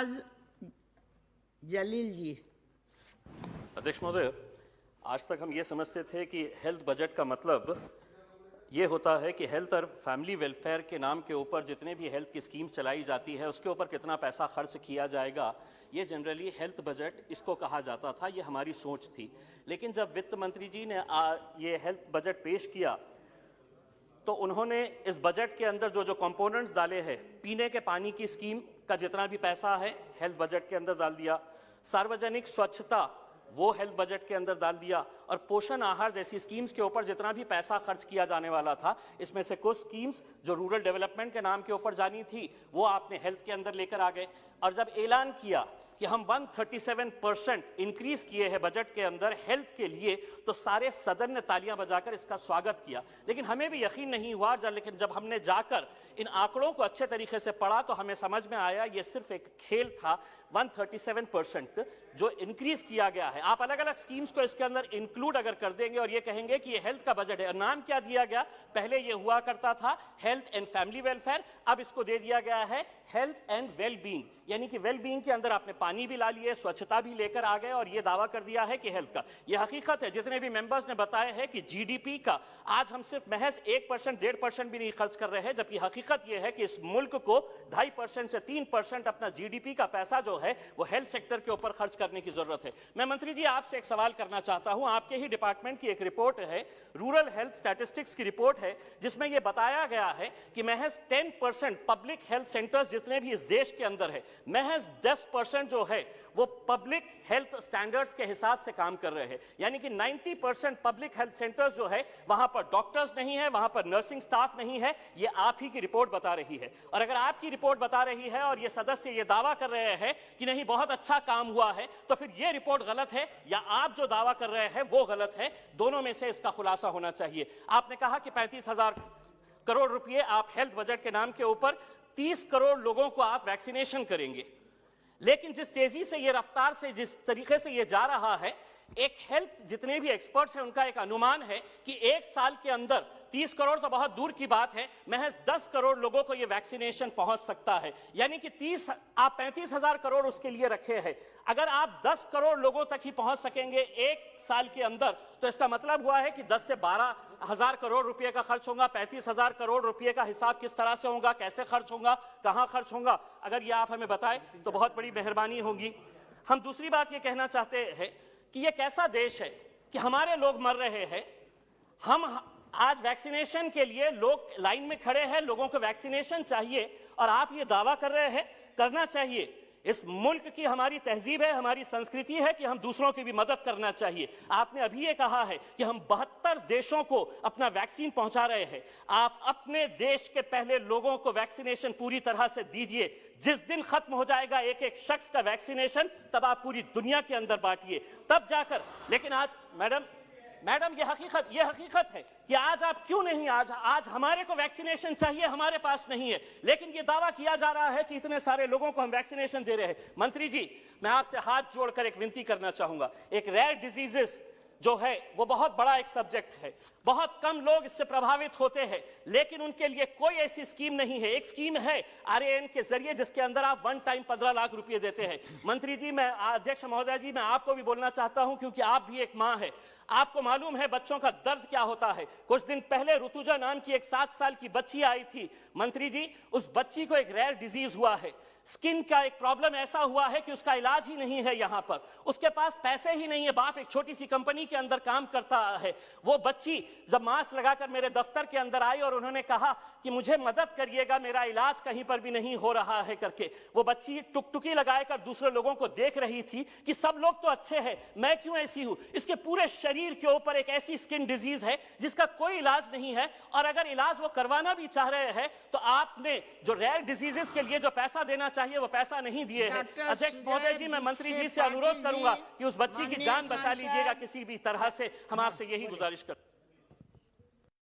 नवाज जलील जी। अध्यक्ष महोदय, आज तक हम ये समझते थे कि हेल्थ बजट का मतलब ये होता है कि हेल्थ और फैमिली वेलफेयर के नाम के ऊपर जितने भी हेल्थ की स्कीम चलाई जाती है उसके ऊपर कितना पैसा खर्च किया जाएगा, ये जनरली हेल्थ बजट इसको कहा जाता था, ये हमारी सोच थी। लेकिन जब वित्त मंत्री जी ने ये हेल्थ बजट पेश किया तो उन्होंने इस बजट के अंदर जो जो कंपोनेंट्स डाले हैं, पीने के पानी की स्कीम का जितना भी पैसा है हेल्थ बजट के अंदर डाल दिया, सार्वजनिक स्वच्छता वो हेल्थ बजट के अंदर डाल दिया, और पोषण आहार जैसी स्कीम्स के ऊपर जितना भी पैसा खर्च किया जाने वाला था, इसमें से कुछ स्कीम्स जो रूरल डेवलपमेंट के नाम के ऊपर जानी थी वो आपने हेल्थ के अंदर लेकर आ गए। और जब ऐलान किया कि हम 137% इंक्रीज किए हैं बजट के अंदर हेल्थ के लिए, तो सारे सदन ने तालियां बजाकर इसका स्वागत किया। लेकिन हमें भी यकीन नहीं हुआ, लेकिन जब हमने जाकर इन आंकड़ों को अच्छे तरीके से पढ़ा तो हमें समझ में आया ये सिर्फ एक खेल था। 137% जो इंक्रीज किया गया है, आप अलग अलग स्कीम्स को इसके अंदर इंक्लूड अगर कर देंगे और ये कहेंगे कि ये हेल्थ का बजट है, नाम क्या दिया गया, पहले ये हुआ करता था हेल्थ एंड फैमिली वेलफेयर, अब इसको दे दिया गया है हेल्थ एंड वेल बीइंग, यानी कि वेल बीइंग के अंदर आपने पानी भी ला लिए, स्वच्छता भी लेकर आ गए और ये दावा कर दिया है कि हेल्थ का। ये हकीकत है, जितने भी मेंबर्स ने बताया है कि जीडीपी का आज हम सिर्फ महज 1%, 1.5% भी नहीं खर्च कर रहे हैं, जबकि हकीकत ये है कि इस मुल्क को 2.5% से 3% अपना जीडीपी का पैसा जो है वो हेल्थ सेक्टर के ऊपर खर्च करने की जरूरत है। मैं मंत्री जी आपसे एक सवाल करना चाहता हूं, आपके ही डिपार्टमेंट की एक रिपोर्ट है, रूरल हेल्थ स्टैटिस्टिक्स की रिपोर्ट है, जिसमें यह बताया गया है कि महज 10% पब्लिक हेल्थ सेंटर्स जितने भी इस देश के अंदर है, महज 10% जो है वो पब्लिक हेल्थ स्टैंडर्ड्स के हिसाब से काम कर रहे हैं, यानी कि 90% पब्लिक हेल्थ सेंटर्स जो है वहां पर डॉक्टर्स नहीं है, वहां पर नर्सिंग स्टाफ नहीं है। ये आप ही की रिपोर्ट बता रही है, और अगर आपकी रिपोर्ट बता रही है और ये सदस्य ये दावा कर रहे हैं कि नहीं बहुत अच्छा काम हुआ है, तो फिर ये रिपोर्ट गलत है या आप जो दावा कर रहे हैं वो गलत है। दोनों में से इसका खुलासा होना चाहिए। आपने कहा कि 35,000 करोड़ रुपए आप हेल्थ बजट के नाम के ऊपर 30 करोड़ लोगों को आप वैक्सीनेशन करेंगे, लेकिन जिस तेजी से ये रफ्तार से जिस तरीके से ये जा रहा है, एक हेल्थ जितने भी एक्सपर्ट्स हैं उनका एक अनुमान है कि एक साल के अंदर 30 करोड़ तो बहुत दूर की बात है, महज 10 करोड़ लोगों को ये वैक्सीनेशन पहुंच सकता है, यानी कि 35,000 करोड़ उसके लिए रखे हैं। अगर आप 10 करोड़ लोगों तक ही पहुंच सकेंगे एक साल के अंदर, तो इसका मतलब हुआ है कि 10 से 12,000 करोड़ रुपए का खर्च होगा। 35,000 करोड़ रुपए का हिसाब किस तरह से होगा, कैसे खर्च होगा, कहां खर्च होगा, अगर ये आप हमें बताएं तो बहुत बड़ी मेहरबानी होगी। हम दूसरी बात ये कहना चाहते हैं कि ये कैसा देश है कि हमारे लोग मर रहे हैं, हम आज वैक्सीनेशन के लिए लोग लाइन में खड़े हैं, लोगों को वैक्सीनेशन चाहिए, और आप ये दावा कर रहे हैं करना चाहिए। इस मुल्क की हमारी तहजीब है, हमारी संस्कृति है कि हम दूसरों की भी मदद करना चाहिए। आपने अभी ये कहा है कि हम 72 देशों को अपना वैक्सीन पहुंचा रहे हैं। आप अपने देश के पहले लोगों को वैक्सीनेशन पूरी तरह से दीजिए। जिस दिन खत्म हो जाएगा एक एक शख्स का वैक्सीनेशन, तब आप पूरी दुनिया के अंदर बांटिए, तब जाकर। लेकिन आज मैडम ये हकीकत है कि आज आप क्यों नहीं, आज हमारे को वैक्सीनेशन चाहिए, हमारे पास नहीं है, लेकिन ये दावा किया जा रहा है कि इतने सारे लोगों को हम वैक्सीनेशन दे रहे हैं। मंत्री जी, मैं आपसे हाथ जोड़कर एक विनती करना चाहूंगा। एक रेयर डिजीजेस जो है वो बहुत बड़ा एक सब्जेक्ट है, बहुत कम लोग इससे प्रभावित होते हैं, लेकिन उनके लिए कोई ऐसी स्कीम नहीं है। एक स्कीम है RAN के जरिए जिसके अंदर आप वन टाइम 15 लाख रुपए देते हैं। मंत्री जी, मैं अध्यक्ष महोदय जी, मैं आपको भी बोलना चाहता हूं क्योंकि आप भी एक मां है, आपको मालूम है बच्चों का दर्द क्या होता है। कुछ दिन पहले ऋतुजा नाम की एक 7 साल की बच्ची आई थी। मंत्री जी, उस बच्ची को एक रेयर डिजीज हुआ है, स्किन का एक प्रॉब्लम ऐसा हुआ है कि उसका इलाज ही नहीं है यहां पर, उसके पास पैसे ही नहीं है। बाप एक छोटी सी कंपनी के अंदर काम करता है। वो बच्ची जब मास्क लगाकर मेरे दफ्तर के अंदर आई और उन्होंने कहा कि मुझे मदद करिएगा, मेरा इलाज कहीं पर भी नहीं हो रहा है करके, वो बच्ची टुकटुकी लगाकर दूसरे लोगों को देख रही थी कि सब लोग तो अच्छे हैं, मैं क्यों ऐसी हूं। इसके पूरे शरीर के ऊपर एक ऐसी स्किन डिजीज है जिसका कोई इलाज नहीं है, और अगर इलाज वो करवाना भी चाह रहे हैं तो आपने जो रेयर डिजीजेस के लिए जो पैसा देना चाहिए वो पैसा नहीं दिए हैं। अध्यक्ष महोदय जी, मैं मंत्री जी से अनुरोध करूंगा कि उस बच्ची की जान बचा लीजिएगा किसी भी तरह से, हम आपसे यही गुजारिश करते हैं।